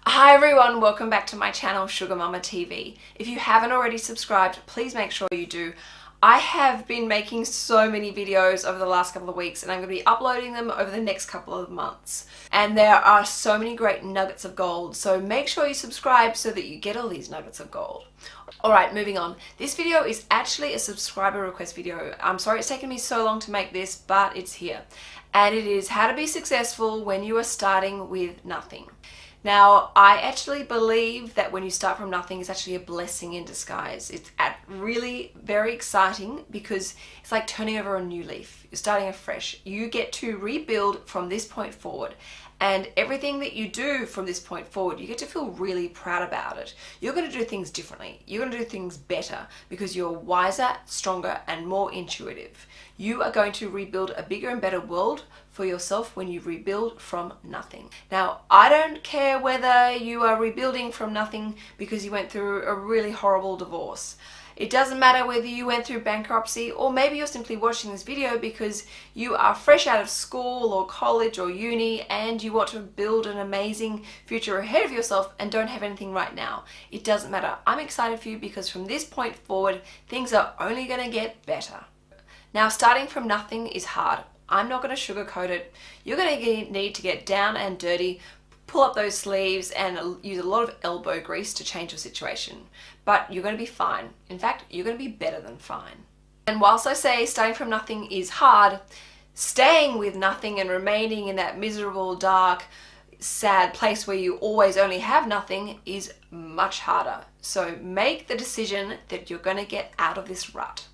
Hi everyone, welcome back to my channel Sugar Mama TV. If you haven't already subscribed, please make sure you do. I have been making so many videos over the last couple of weeks and I'm going to be uploading them over the next couple of months. And there are so many great nuggets of gold, so make sure you subscribe so that you get all these nuggets of gold. Alright, moving on. This video is actually a subscriber request video. I'm sorry it's taken me so long to make this, but it's here. And it is how to be successful when you are starting with nothing. Now, I actually believe that when you start from nothing, it's actually a blessing in disguise. It's really very exciting because it's like turning over a new leaf. You're starting afresh. You get to rebuild from this point forward. And everything that you do from this point forward, you get to feel really proud about it. You're going to do things differently. You're going to do things better because you're wiser, stronger, and more intuitive. You are going to rebuild a bigger and better world for yourself when you rebuild from nothing. Now, I don't care whether you are rebuilding from nothing because you went through a really horrible divorce. It doesn't matter whether you went through bankruptcy or maybe you're simply watching this video because you are fresh out of school or college or uni and you want to build an amazing future ahead of yourself and don't have anything right now. It doesn't matter. I'm excited for you because from this point forward, things are only going to get better. Now, starting from nothing is hard. I'm not going to sugarcoat it. You're going to need to get down and dirty, pull up those sleeves and use a lot of elbow grease to change your situation. But you're going to be fine. In fact, you're going to be better than fine. And whilst I say starting from nothing is hard, staying with nothing and remaining in that miserable, dark, sad place where you always only have nothing is much harder. So make the decision that you're going to get out of this rut.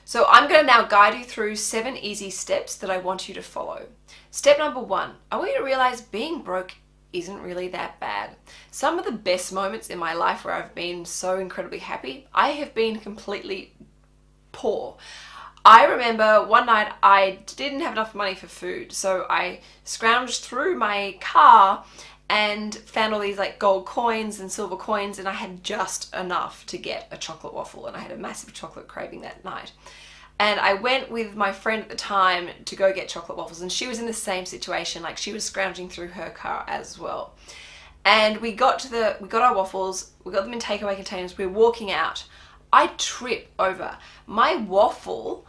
So I'm going to now guide you through 7 easy steps that I want you to follow. Step number 1, I want you to realize being broke isn't really that bad. Some of the best moments in my life where I've been so incredibly happy, I have been completely poor. I remember one night I didn't have enough money for food, so I scrounged through my car and found all these like gold coins and silver coins, and I had just enough to get a chocolate waffle, and I had a massive chocolate craving that night. And I went with my friend at the time to go get chocolate waffles, and she was in the same situation, like she was scrounging through her car as well. And we got our waffles, we got them in takeaway containers, we were walking out. I trip over. My waffle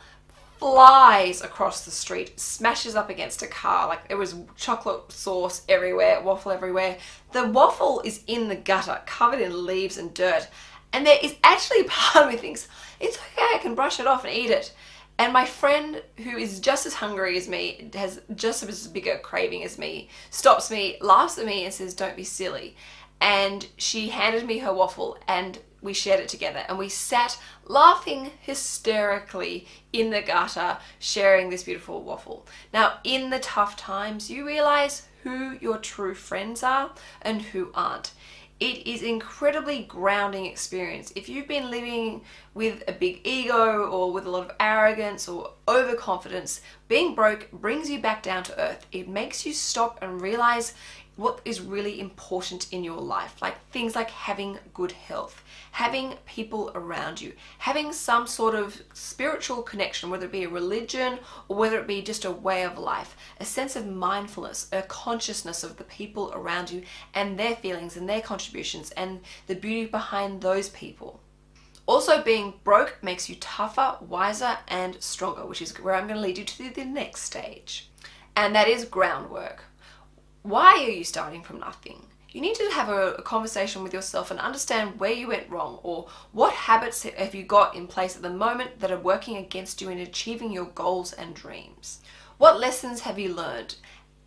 flies across the street, smashes up against a car, like there was chocolate sauce everywhere, waffle everywhere. The waffle is in the gutter, covered in leaves and dirt. And there is actually a part of me thinks, it's okay, I can brush it off and eat it. And my friend, who is just as hungry as me, has just as big a craving as me, stops me, laughs at me and says, don't be silly. And she handed me her waffle and we shared it together. And we sat laughing hysterically in the gutter, sharing this beautiful waffle. Now, in the tough times, you realize who your true friends are and who aren't. It is incredibly grounding experience. If you've been living with a big ego or with a lot of arrogance or overconfidence, being broke brings you back down to earth. It makes you stop and realize what is really important in your life, like things like having good health, having people around you, having some sort of spiritual connection, whether it be a religion or whether it be just a way of life, a sense of mindfulness, a consciousness of the people around you and their feelings and their contributions and the beauty behind those people. Also, being broke makes you tougher, wiser, and stronger, which is where I'm going to lead you to the next stage. And that is groundwork. Why are you starting from nothing? You need to have a conversation with yourself and understand where you went wrong or what habits have you got in place at the moment that are working against you in achieving your goals and dreams. What lessons have you learned?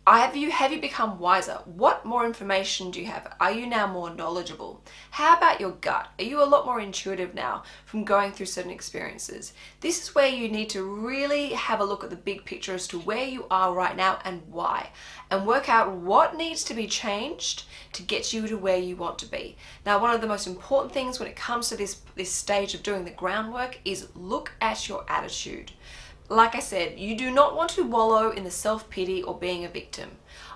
Have you become wiser? What more information do you have? Are you now more knowledgeable? How about your gut? Are you a lot more intuitive now from going through certain experiences? This is where you need to really have a look at the big picture as to where you are right now and why, and work out what needs to be changed to get you to where you want to be. Now, one of the most important things when it comes to this stage of doing the groundwork is look at your attitude. Like I said, you do not want to wallow in the self-pity or being a victim.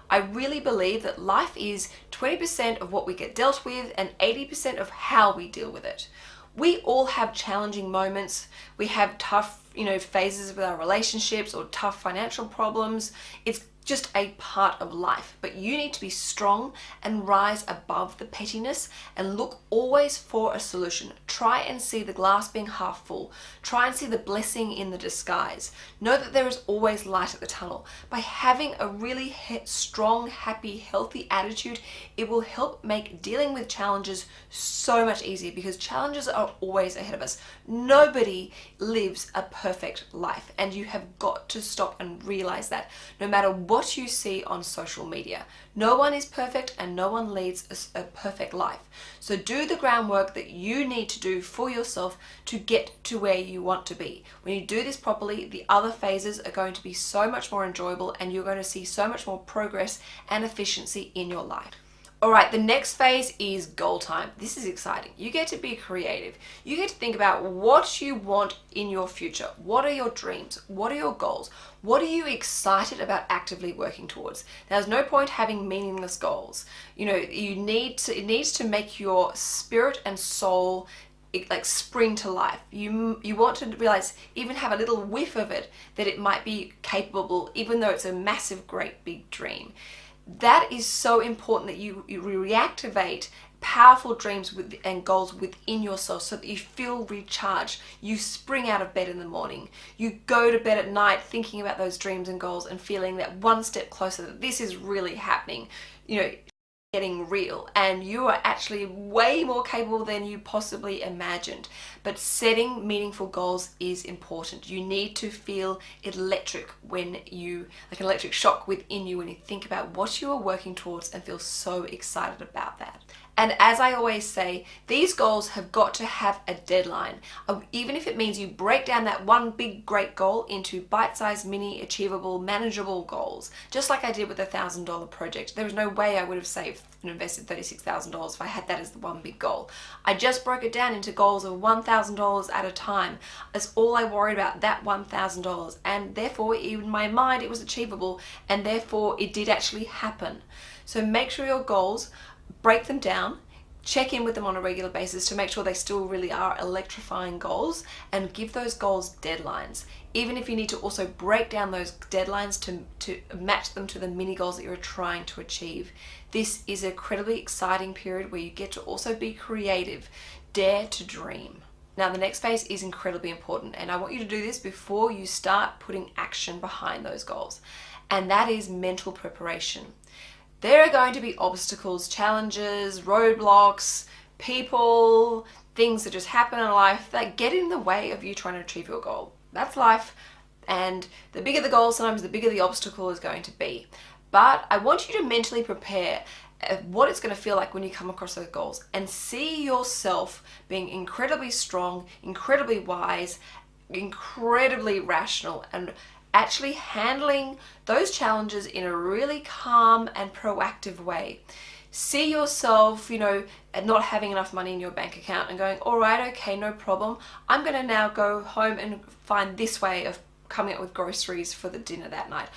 I really believe that life is 20% of what we get dealt with and 80% of how we deal with it. We all have challenging moments. We have tough phases with our relationships or tough financial problems. It's just a part of life, but you need to be strong and rise above the pettiness and look always for a solution. Try and see the glass being half full. Try and see the blessing in the disguise. Know that there is always light at the tunnel. By having a really strong, happy, healthy attitude, it will help make dealing with challenges so much easier, because challenges are always ahead of us. Nobody lives a perfect life, and you have got to stop and realize that. No matter what you see on social media, no one is perfect and no one leads a perfect life. So do the groundwork that you need to do for yourself to get to where you want to be. When you do this properly, the other phases are going to be so much more enjoyable, and you're going to see so much more progress and efficiency in your life. All right, the next phase is goal time. This is exciting. You get to be creative. You get to think about what you want in your future. What are your dreams? What are your goals? What are you excited about actively working towards? There's no point having meaningless goals. It needs to make your spirit and soul like spring to life. You want to realize, even have a little whiff of it, that it might be capable, even though it's a massive, great big dream. That is so important, that you reactivate powerful dreams and goals within yourself, so that you feel recharged. You spring out of bed in the morning. You go to bed at night thinking about those dreams and goals and feeling that one step closer, that this is really happening, getting real, and you are actually way more capable than you possibly imagined. But setting meaningful goals is important. You need to feel electric like an electric shock within you when you think about what you are working towards, and feel so excited about that. And as I always say, these goals have got to have a deadline. Even if it means you break down that one big great goal into bite-sized, mini, achievable, manageable goals. Just like I did with the $1,000 project. There was no way I would have saved and invested $36,000 if I had that as the one big goal. I just broke it down into goals of $1,000 at a time. That's all I worried about, that $1,000. And therefore, in my mind, it was achievable, and therefore it did actually happen. So make sure your goals, break them down, check in with them on a regular basis to make sure they still really are electrifying goals, and give those goals deadlines. Even if you need to also break down those deadlines to match them to the mini goals that you're trying to achieve. This is an incredibly exciting period where you get to also be creative. Dare to dream. Now, the next phase is incredibly important, and I want you to do this before you start putting action behind those goals, and that is mental preparation. There are going to be obstacles, challenges, roadblocks, people, things that just happen in life that get in the way of you trying to achieve your goal. That's life, and the bigger the goal, sometimes the bigger the obstacle is going to be. But I want you to mentally prepare what it's going to feel like when you come across those goals, and see yourself being incredibly strong, incredibly wise, incredibly rational, and actually handling those challenges in a really calm and proactive way. See yourself, not having enough money in your bank account and going, all right, okay, no problem. I'm going to now go home and find this way of coming up with groceries for the dinner that night.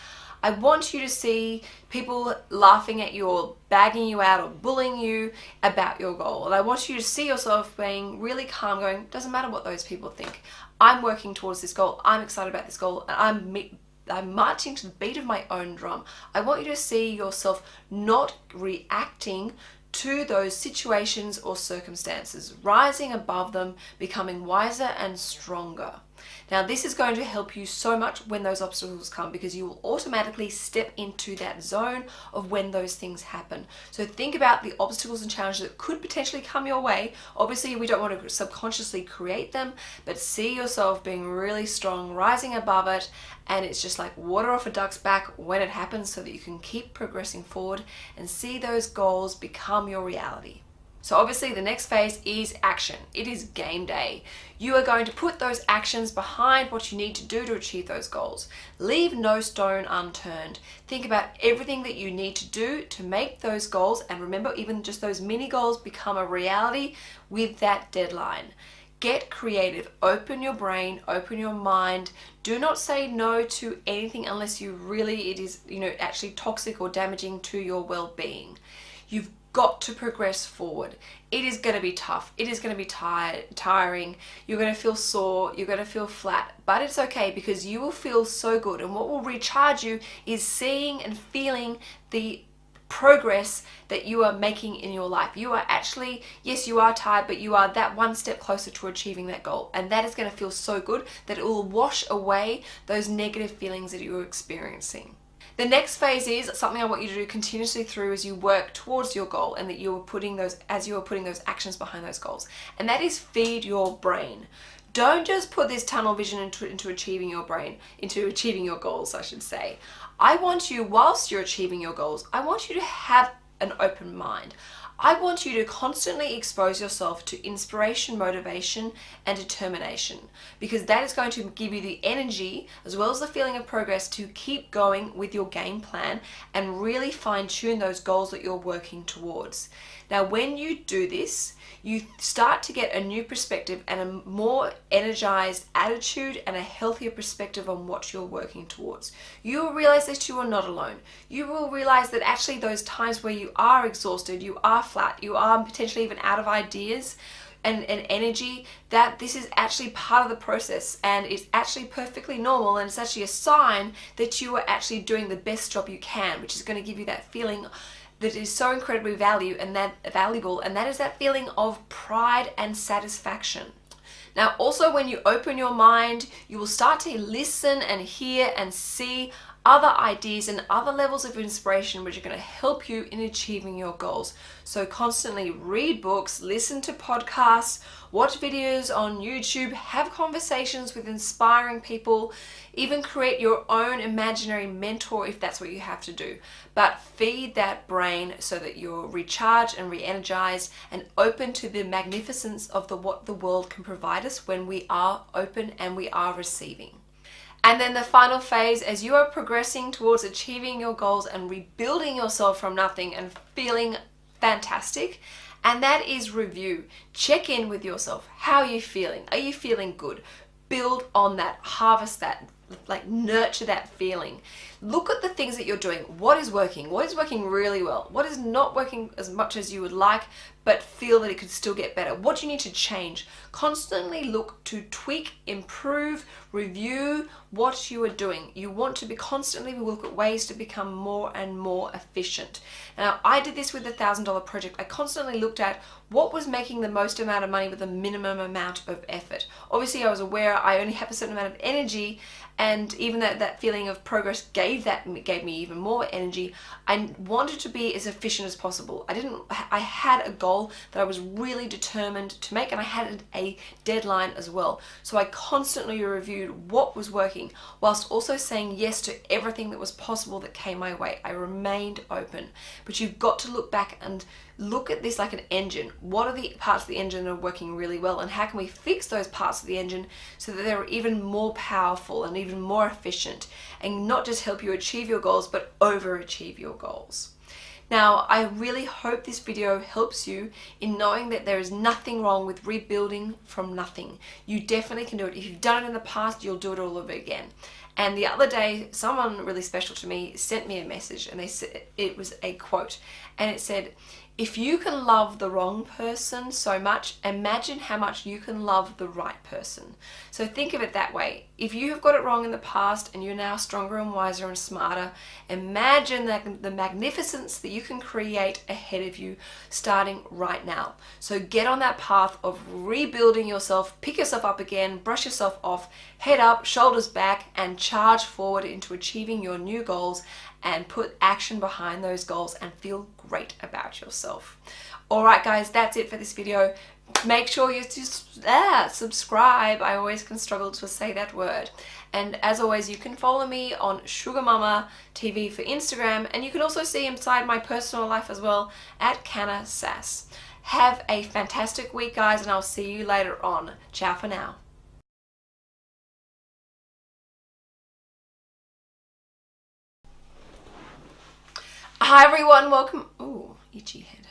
I want you to see people laughing at you or bagging you out or bullying you about your goal. And I want you to see yourself being really calm, going, doesn't matter what those people think. I'm working towards this goal. I'm excited about this goal, and I'm marching to the beat of my own drum. I want you to see yourself not reacting to those situations or circumstances, rising above them, becoming wiser and stronger. Now, this is going to help you so much when those obstacles come, because you will automatically step into that zone of when those things happen. So think about the obstacles and challenges that could potentially come your way. Obviously, we don't want to subconsciously create them, but see yourself being really strong, rising above it, and it's just like water off a duck's back when it happens, so that you can keep progressing forward and see those goals become your reality. So obviously the next phase is action. It is game day. You are going to put those actions behind what you need to do to achieve those goals. Leave no stone unturned. Think about everything that you need to do to make those goals, and remember, even just those mini goals become a reality with that deadline. Get creative. Open your brain, open your mind. Do not say no to anything unless it is, actually toxic or damaging to your well-being. You've got to progress forward. It is going to be tough. It is going to be tiring. You're going to feel sore. You're going to feel flat. But it's okay, because you will feel so good. And what will recharge you is seeing and feeling the progress that you are making in your life. You are actually, yes, you are tired, but you are that one step closer to achieving that goal. And that is going to feel so good that it will wash away those negative feelings that you're experiencing. The next phase is something I want you to do continuously through as you work towards your goal, and that you are putting those actions behind those goals. And that is feed your brain. Don't just put this tunnel vision into achieving your goals, I should say. I want you, whilst you're achieving your goals, I want you to have an open mind. I want you to constantly expose yourself to inspiration, motivation, and determination, because that is going to give you the energy as well as the feeling of progress to keep going with your game plan and really fine-tune those goals that you're working towards. Now, when you do this, you start to get a new perspective and a more energized attitude and a healthier perspective on what you're working towards. You will realize that you are not alone. You will realize that actually those times where you are exhausted, you are flat, you are potentially even out of ideas and energy, that this is actually part of the process, and it's actually perfectly normal, and it's actually a sign that you are actually doing the best job you can, which is going to give you that feeling that is so incredibly valuable, and that is that feeling of pride and satisfaction. Now, also, when you open your mind, you will start to listen and hear and see other ideas and other levels of inspiration which are going to help you in achieving your goals. So constantly read books, listen to podcasts, watch videos on YouTube, have conversations with inspiring people, even create your own imaginary mentor if that's what you have to do. But feed that brain so that you're recharged and re-energized and open to the magnificence of what the world can provide us when we are open and we are receiving. And then the final phase, as you are progressing towards achieving your goals and rebuilding yourself from nothing and feeling fantastic, and that is review. Check in with yourself. How are you feeling? Are you feeling good? Build on that, harvest that, nurture that feeling. Look at the things that you're doing. What is working? What is working really well? What is not working as much as you would like, but feel that it could still get better? What do you need to change? Constantly look to tweak, improve, review what you are doing. You want to constantly look at ways to become more and more efficient. Now, I did this with the $1,000 project. I constantly looked at what was making the most amount of money with the minimum amount of effort. Obviously, I was aware I only have a certain amount of energy, and even that feeling of progress gave me even more energy. I wanted to be as efficient as possible. I had a goal that I was really determined to make, and I had a deadline as well. So I constantly reviewed what was working, whilst also saying yes to everything that was possible that came my way. I remained open. But you've got to look back and look at this like an engine. What are the parts of the engine that are working really well, and how can we fix those parts of the engine so that they're even more powerful and even more efficient, and not just help you achieve your goals, but overachieve your goals. Now, I really hope this video helps you in knowing that there is nothing wrong with rebuilding from nothing. You definitely can do it. If you've done it in the past, you'll do it all over again. And the other day, someone really special to me sent me a message, and they said, it was a quote, and it said, "If you can love the wrong person so much, imagine how much you can love the right person." So think of it that way. If you have got it wrong in the past and you're now stronger and wiser and smarter, imagine the magnificence that you can create ahead of you starting right now. So get on that path of rebuilding yourself, pick yourself up again, brush yourself off, head up, shoulders back, and charge forward into achieving your new goals, and put action behind those goals and feel great about yourself. All right, guys, that's it for this video. Make sure you subscribe. I always can struggle to say that word. And as always, you can follow me on Sugar Mama TV for Instagram, and you can also see inside my personal life as well at Canna Sass. Have a fantastic week, guys, and I'll see you later on. Ciao for now. Hi everyone, welcome. Ooh, itchy head.